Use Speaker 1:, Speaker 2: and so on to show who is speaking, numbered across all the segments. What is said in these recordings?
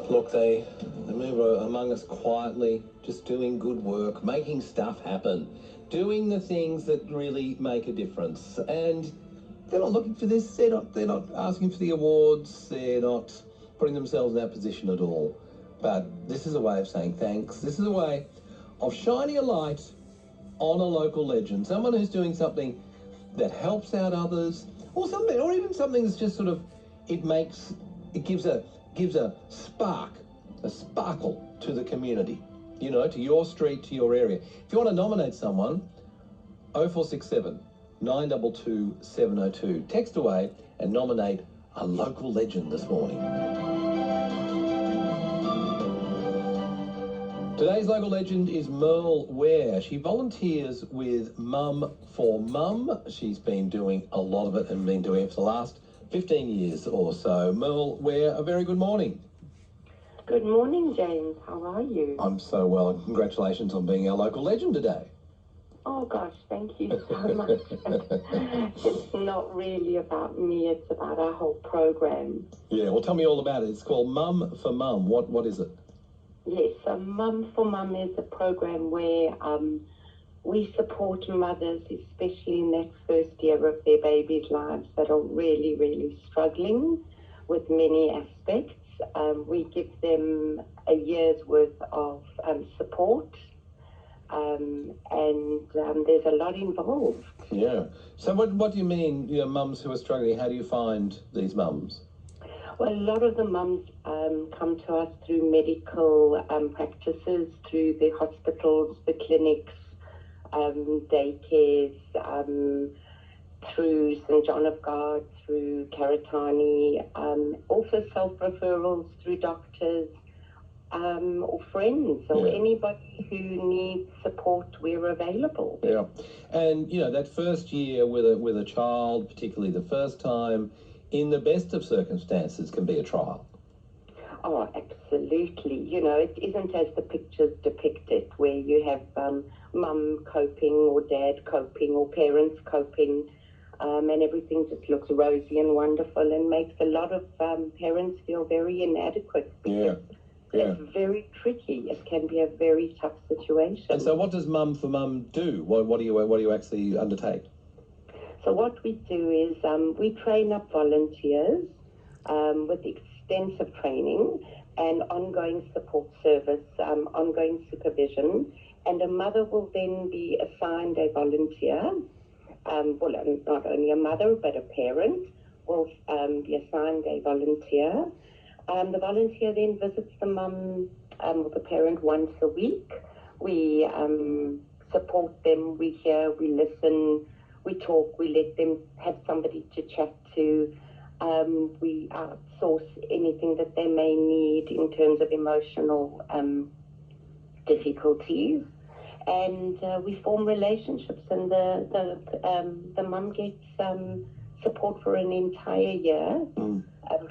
Speaker 1: Look, they move among us quietly, just doing good work, making stuff happen, doing the things that really make a difference. And they're not looking for this. They're not asking for the awards. They're not putting themselves in that position at all. But this is a way of saying thanks. This is a way of shining a light on a local legend, someone who's doing something that helps out others, or something, or even something that's just sort of it gives a spark, a sparkle to the community, you know, to your street, to your area. If you want to nominate someone, 0467 922 702. Text away and nominate a local legend this morning. Today's local legend is Merle Ware. She volunteers with Mum for Mum. She's been doing a lot of it and been doing it for the last 15 years or so. Merle Ware, a very good morning.
Speaker 2: Good morning, James. How are you?
Speaker 1: I'm so well, and congratulations on being our local legend today.
Speaker 2: Oh, gosh, thank you so much. It's not really about me, it's about our whole program.
Speaker 1: Yeah, well, tell me all about it. It's called Mum for Mum. What is it?
Speaker 2: Yes, Mum for Mum is a program where we support mothers, especially in that first year of their babies' lives, that are really, really struggling with many aspects. We give them a year's worth of support, and there's a lot involved.
Speaker 1: Yeah. So what do you mean, you know, mums who are struggling? How do you find these mums?
Speaker 2: Well, a lot of the mums come to us through medical practices, through the hospitals, the clinics, daycares, through St. John of God, through Karatani, also self-referrals through doctors or friends or anybody who needs support, we're available.
Speaker 1: Yeah. And, you know, that first year with a child, particularly the first time, in the best of circumstances, can be a trial.
Speaker 2: Oh, absolutely. You know, it isn't as the pictures depict it, where you have mum coping or dad coping or parents coping, and everything just looks rosy and wonderful and makes a lot of parents feel very inadequate.
Speaker 1: Yeah.
Speaker 2: It's very tricky. It can be a very tough situation.
Speaker 1: And so what does Mum for Mum do? What do you actually undertake?
Speaker 2: So what we do is we train up volunteers with extensive training and ongoing support service, ongoing supervision, and a mother will then be assigned a volunteer. Well, not only a mother, but a parent will be assigned a volunteer. The volunteer then visits the mum or the parent once a week. We support them, we hear, we listen, we talk, we let them have somebody to chat to. We outsource anything that they may need in terms of emotional difficulties. And we form relationships, and the mum gets support for an entire year,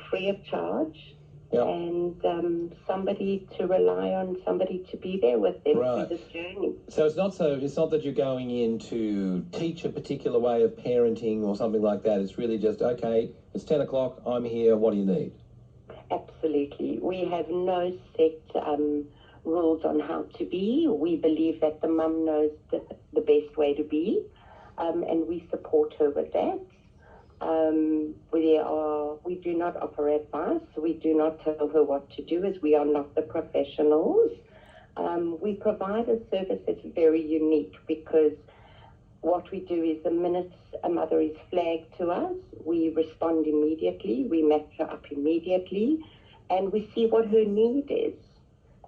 Speaker 2: free of charge. Yep. And somebody to rely on, somebody to be there with them through this journey. So
Speaker 1: it's not that you're going in to teach a particular way of parenting or something like that. It's really just, okay, it's 10 o'clock, I'm here, what do you need?
Speaker 2: Absolutely. We have no set rules on how to be. We believe that the mum knows the best way to be, and we support her with that. We do not offer advice. We do not tell her what to do, as we are not the professionals. We provide a service that's very unique, because what we do is the minute a mother is flagged to us, we respond immediately, we match her up immediately, and we see what her need is.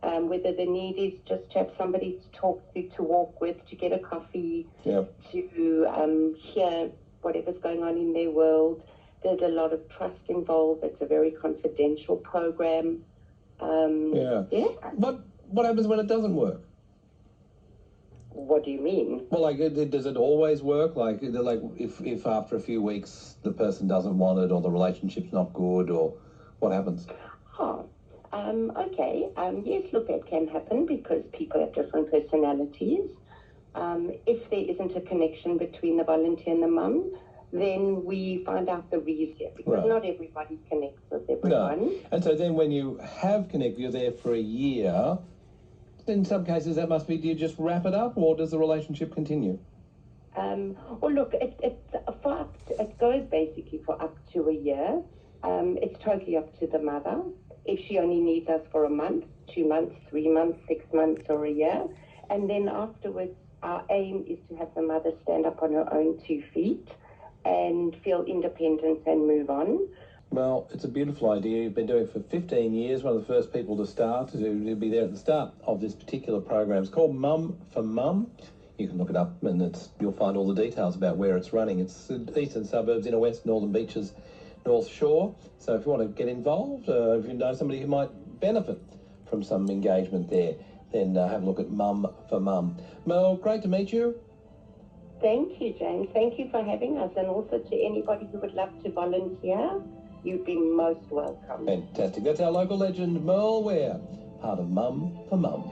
Speaker 2: Whether the need is just to have somebody to talk to walk with, to get a coffee, to hear whatever's going on in their world. There's a lot of trust involved. It's a very confidential program.
Speaker 1: What happens when it doesn't work?
Speaker 2: What do you mean?
Speaker 1: Well, like, does it always work? Like if after a few weeks the person doesn't want it, or the relationship's not good, or what happens?
Speaker 2: Okay. Yes, look, that can happen because people have different personalities. If there isn't a connection between the volunteer and the mum, then we find out the reason, because
Speaker 1: Right.
Speaker 2: not everybody connects with everyone.
Speaker 1: No. And so then when you have connected, you're there for a year, in some cases that must be, do you just wrap it up or does the relationship continue?
Speaker 2: Well, look, it goes basically for up to a year. It's totally up to the mother. If she only needs us for a month, 2 months, 3 months, 6 months, or a year. And then afterwards, our aim is to have the mother stand up on her own 2 feet and feel independent and move on.
Speaker 1: Well, it's a beautiful idea. You've been doing it for 15 years, one of the first people to start, to be there at the start of this particular program. It's called Mum for Mum. You can look it up and you'll find all the details about where it's running. It's in eastern suburbs, inner west, northern beaches, North Shore. So if you want to get involved, if you know somebody who might benefit from some engagement there, then have a look at Mum for Mum. Mel, great to meet you.
Speaker 2: Thank you, James. Thank you for having us. And also to anybody who would love to volunteer, you'd be most welcome.
Speaker 1: Fantastic. That's our local legend, Merle Ware, part of Mum for Mum.